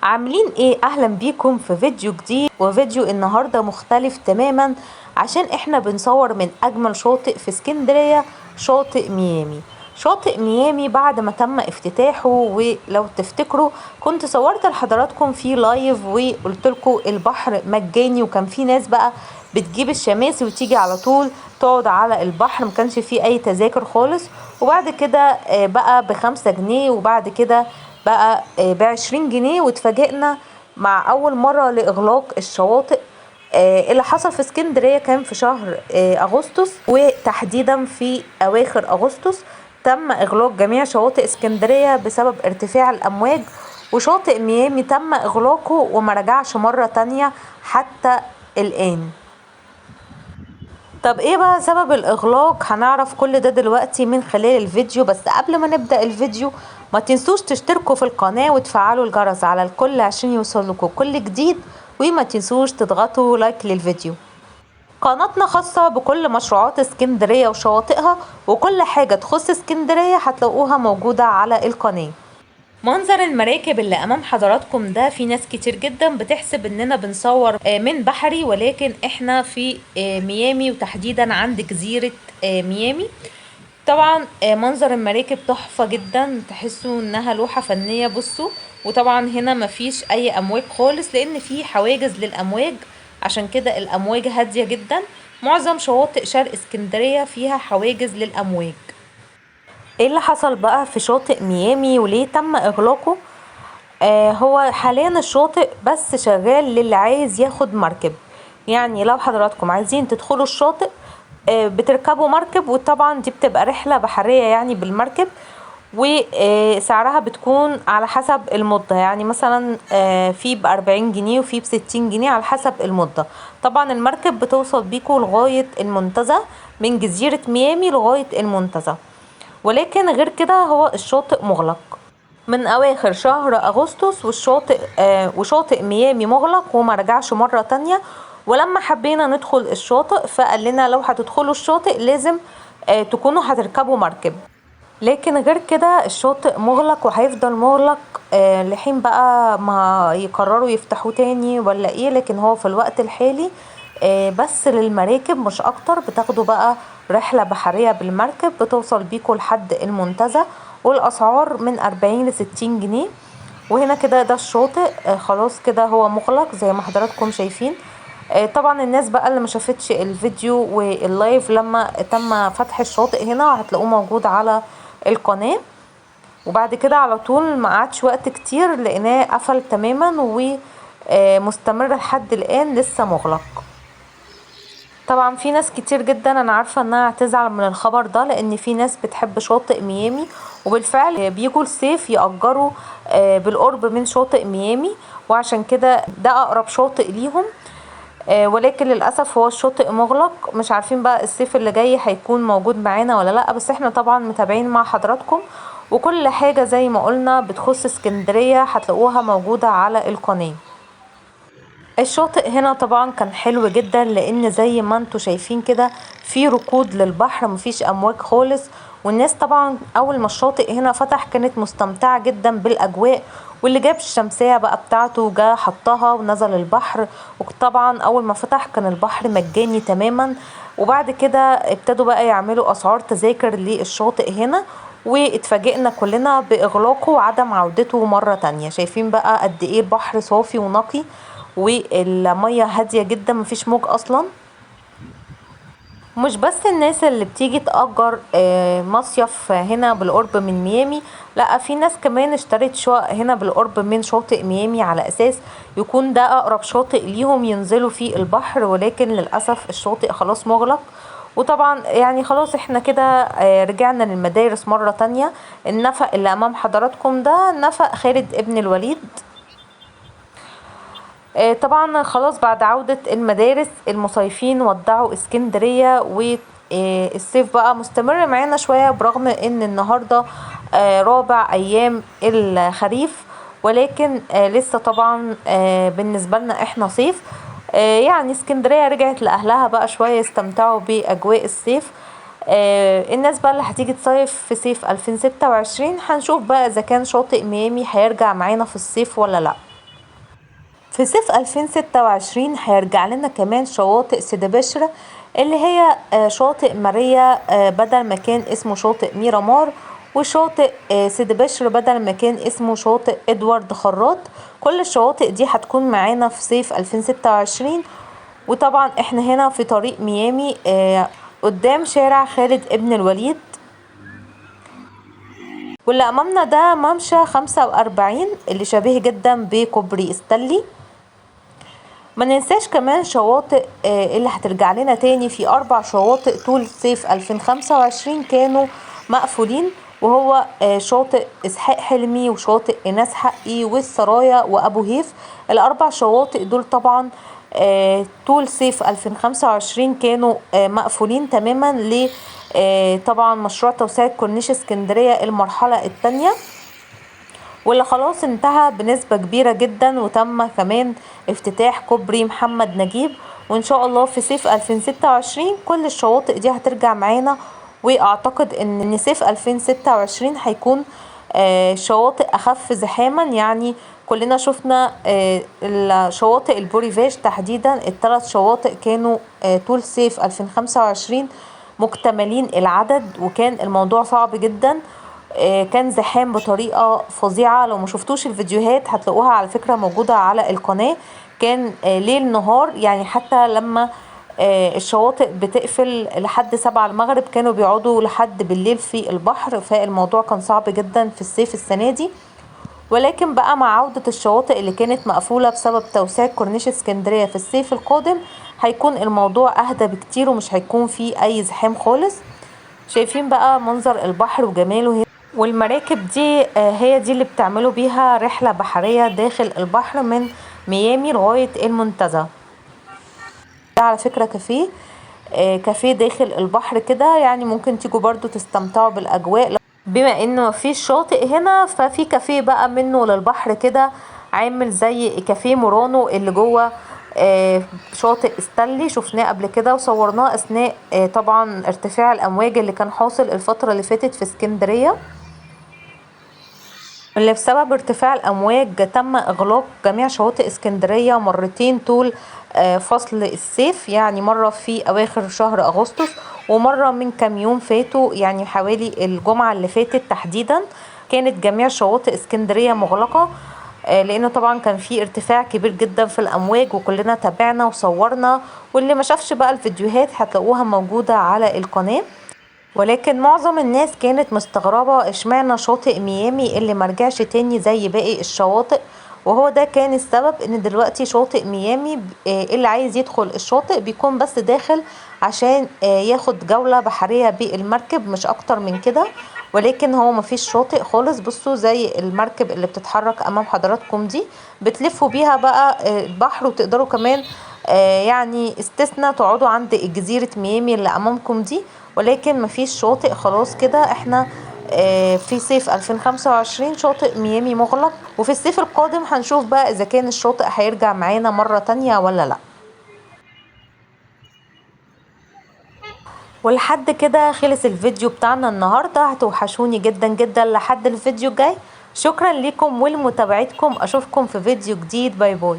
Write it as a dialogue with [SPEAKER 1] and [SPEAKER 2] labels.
[SPEAKER 1] عاملين ايه؟ اهلا بيكم في فيديو جديد، وفيديو النهارده مختلف تماما عشان احنا بنصور من اجمل شاطئ في اسكندريه، شاطئ ميامي. شاطئ ميامي بعد ما تم افتتاحه، ولو تفتكروا كنت صورت لحضراتكم في لايف وقلت لكم البحر مجاني، وكان في ناس بقى بتجيب الشماسي وتيجي على طول تقعد على البحر، ما كانش فيه اي تذاكر خالص. وبعد كده بقى ب5 جنيه، وبعد كده بقى ب20 جنيه. واتفاجئنا مع أول مرة لإغلاق الشواطئ. اللي حصل في اسكندرية كان في شهر أغسطس، وتحديدا في أواخر أغسطس تم إغلاق جميع شواطئ اسكندرية بسبب ارتفاع الأمواج، وشاطئ ميامي تم إغلاقه وما رجعش مرة تانية حتى الآن. طب ايه بقى سبب الاغلاق؟ هنعرف كل ده دلوقتي من خلال الفيديو. بس قبل ما نبدأ الفيديو ما تنسوش تشتركوا في القناة وتفعلوا الجرس على الكل عشان يوصلكوا كل جديد، وما تنسوش تضغطوا لايك للفيديو. قناتنا خاصة بكل مشروعات اسكندرية وشواطئها، وكل حاجة تخص اسكندرية هتلاقوها موجودة على القناة. منظر المراكب اللي امام حضراتكم ده، في ناس كتير جدا بتحسب اننا بنصور من بحري، ولكن احنا في ميامي، وتحديدا عند جزيرة ميامي. طبعا منظر المراكب تحفة جدا، تحسوا انها لوحة فنية. بصوا، وطبعا هنا مفيش اي امواج خالص لان في حواجز للامواج، عشان كده الامواج هادية جدا. معظم شواطئ شرق اسكندرية فيها حواجز للامواج. ايه اللي حصل بقى في شاطئ ميامي وليه تم اغلاقه؟ هو حاليا الشاطئ بس شغال للي عايز ياخد مركب. يعني لو حضراتكم عايزين تدخلوا الشاطئ بتركبوا مركب، وطبعا دي بتبقى رحلة بحرية يعني بالمركب، وسعرها بتكون على حسب المدة. يعني مثلا في ب40 جنيه وفي ب60 جنيه على حسب المدة. طبعا المركب بتوصل بيكوا لغاية المنتزه، من جزيرة ميامي لغاية المنتزه، ولكن غير كده هو الشاطئ مغلق من اواخر شهر اغسطس. وشاطئ ميامي مغلق وما رجعش مرة تانية. ولما حبينا ندخل الشاطئ فقال لنا لو هتدخلوا الشاطئ لازم تكونوا هتركبوا مركب، لكن غير كده الشاطئ مغلق وهيفضل مغلق لحين بقى ما يقرروا يفتحوه تاني ولا ايه. لكن هو في الوقت الحالي بس للمراكب مش اكتر. بتاخدوا بقى رحلة بحرية بالمركب بتوصل بيكوا لحد المنتزه، والاسعار من 40 ل60 جنيه. وهنا كده ده الشاطئ خلاص كده هو مغلق زي ما حضراتكم شايفين. طبعا الناس بقى اللي ما شافتش الفيديو واللايف لما تم فتح الشاطئ هنا هتلاقوه موجود على القناة. وبعد كده على طول ما قعدش وقت كتير لقيناه قفل تماما، ومستمر لحد الآن لسه مغلق. طبعا في ناس كتير جدا انا عارفة انها هتزعل من الخبر ده، لان في ناس بتحب شاطئ ميامي، وبالفعل بيجوا الصيف يأجروا بالقرب من شاطئ ميامي، وعشان كده ده اقرب شاطئ ليهم. ولكن للأسف هو الشاطئ مغلق. مش عارفين بقى الصيف اللي جاي هيكون موجود معانا ولا لأ، بس احنا طبعا متابعين مع حضراتكم، وكل حاجة زي ما قلنا بتخص اسكندرية هتلاقوها موجودة على القناة. الشاطئ هنا طبعا كان حلو جدا، لان زي ما انتوا شايفين كده في ركود للبحر، مفيش امواج خالص. والناس طبعا اول ما الشاطئ هنا فتح كانت مستمتعة جدا بالاجواء، واللي جاب الشمسية بقى بتاعته جا حطها ونزل البحر. وطبعا اول ما فتح كان البحر مجاني تماما. وبعد كده ابتدوا بقى يعملوا اسعار تذاكر للشاطئ هنا، واتفاجئنا كلنا باغلاقه وعدم عودته مرة تانية. شايفين بقى قد ايه البحر صافي ونقي، والمية هادية جدا، مفيش موج اصلا. مش بس الناس اللي بتيجي تأجر مصيف هنا بالقرب من ميامي، لا، في ناس كمان اشترت شقق هنا بالقرب من شاطئ ميامي على اساس يكون ده اقرب شاطئ ليهم ينزلوا فيه البحر. ولكن للأسف الشاطئ خلاص مغلق. وطبعا يعني خلاص احنا كده رجعنا للمدارس مرة تانية. النفق اللي امام حضراتكم ده نفق خالد ابن الوليد. طبعا خلاص بعد عودة المدارس المصيفين ودعوا اسكندرية، والصيف بقى مستمر معانا شوية، برغم ان النهاردة رابع ايام الخريف. ولكن لسه طبعا بالنسبة لنا احنا صيف. يعني اسكندرية رجعت لأهلها بقى شوية يستمتعوا بأجواء الصيف. الناس بقى اللي هتيجي تصيف في صيف 2026 هنشوف بقى اذا كان شاطئ ميامي هيرجع معانا في الصيف ولا لا. في صيف 2026 هيرجع لنا كمان شواطئ سيدي بشر اللي هي شاطئ ماريا بدل ما كان اسمه شاطئ ميرامار، وشاطئ سيدي بشر بدل ما كان اسمه شاطئ ادوارد خراط. كل الشواطئ دي هتكون معانا في صيف 2026. وطبعا احنا هنا في طريق ميامي قدام شارع خالد ابن الوليد، واللي امامنا ده ممشى 45 اللي شبيه جدا بكوبري استانلي. ما ننساش كمان شواطئ اللي هترجع لنا تاني، في 4 شواطئ طول صيف 2025 كانوا مقفولين، وهو شاطئ اسحاق حلمي وشاطئ ايناس حقي والسرايا وابو هيف. ال4 شواطئ دول طبعا طول صيف 2025 كانوا مقفولين تماما ل طبعا مشروع توسعة كورنيش اسكندرية المرحلة الثانية، واللي خلاص انتهى بنسبة كبيرة جدا، وتم كمان افتتاح كوبري محمد نجيب. وان شاء الله في صيف 2026 كل الشواطئ دي هترجع معانا، واعتقد ان صيف 2026 هيكون شواطئ اخف زحاما. يعني كلنا شفنا الشواطئ البوريفاج تحديدا، ال3 شواطئ كانوا طول صيف 2025 مكتملين العدد، وكان الموضوع صعب جدا، كان زحام بطريقة فظيعة. لو ما شفتوش الفيديوهات هتلاقوها على فكرة موجودة على القناة. كان ليل نهار، يعني حتى لما الشواطئ بتقفل لحد 7 المغرب كانوا بيقعدوا لحد بالليل في البحر، فالموضوع كان صعب جدا في الصيف السنة دي. ولكن بقى مع عودة الشواطئ اللي كانت مقفولة بسبب توسعة كورنيش اسكندرية في الصيف القادم هيكون الموضوع اهدى بكتير، ومش هيكون فيه اي زحام خالص. شايفين بقى منظر البحر وجماله هنا، والمراكب دي هي دي اللي بتعملوا بيها رحلة بحرية داخل البحر من ميامي لغاية المنتزه. ده على فكرة كافيه داخل البحر كده، يعني ممكن تيجوا برضو تستمتعوا بالأجواء. بما انه مفيش شاطئ هنا ففي كافيه بقى منه للبحر كده، عامل زي كافيه مورانو اللي جوه شاطئ استانلي، شفناه قبل كده وصورناه اثناء طبعا ارتفاع الامواج اللي كان حاصل الفترة اللي فاتت في اسكندرية، اللي بسبب ارتفاع الامواج تم اغلاق جميع شواطئ اسكندرية مرتين طول فصل الصيف. يعني مرة في اواخر شهر اغسطس، ومرة من كام يوم فاتوا، يعني حوالي الجمعة اللي فاتت تحديدا كانت جميع شواطئ اسكندرية مغلقة، لانه طبعا كان في ارتفاع كبير جدا في الامواج، وكلنا تابعنا وصورنا. واللي ما شافش بقى الفيديوهات هتلاقوها موجودة على القناة. ولكن معظم الناس كانت مستغربة اشمعنى شاطئ ميامي اللي مرجعش تاني زي باقي الشواطئ، وهو ده كان السبب. ان دلوقتي شاطئ ميامي اللي عايز يدخل الشاطئ بيكون بس داخل عشان ياخد جولة بحرية بالمركب، مش اكتر من كده. ولكن هو مفيش شاطئ خالص. بصوا زي المركب اللي بتتحرك امام حضراتكم دي، بتلفوا بيها بقى البحر، وتقدروا كمان يعني استثناء تقعدوا عند جزيرة ميامي اللي امامكم دي. ولكن مفيش شاطئ خلاص كده. احنا في صيف 2025 شاطئ ميامي مغلق، وفي الصيف القادم هنشوف بقى اذا كان الشاطئ هيرجع معانا مرة تانية ولا لا. ولحد كده خلص الفيديو بتاعنا النهاردة. هتوحشوني جدا جدا لحد الفيديو الجاي. شكرا لكم ولمتابعتكم، اشوفكم في فيديو جديد. باي باي.